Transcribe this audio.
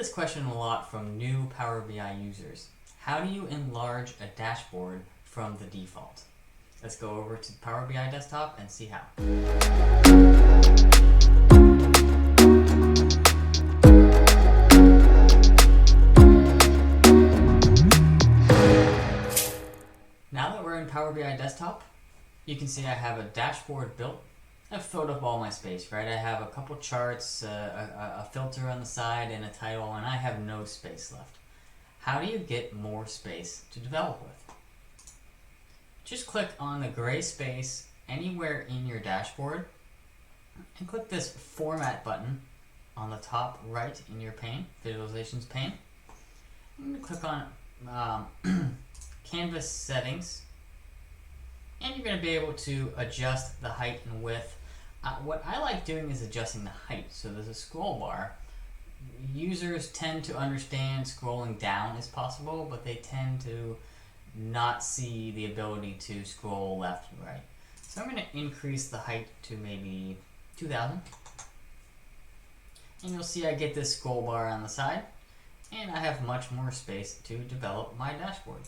this question a lot from new Power BI users. How do you enlarge a dashboard from the default? Let's go over to Power BI Desktop and see how. Now that we're in Power BI Desktop, you can see I have a dashboard built. I've filled up all my space, right? I have a couple charts, a filter on the side, and a title, and I have no space left. How do you get more space to develop with? Just click on the gray space anywhere in your dashboard and click this Format button on the top right in your pane, Visualizations pane. I'm going to click on Canvas Settings, and you're going to be able to adjust the height and width. What I like doing is adjusting the height. So there's a scroll bar. Users tend to understand scrolling down is possible, but they tend to not see the ability to scroll left and right. So I'm going to increase the height to maybe 2000. And you'll see I get this scroll bar on the side, and I have much more space to develop my dashboard.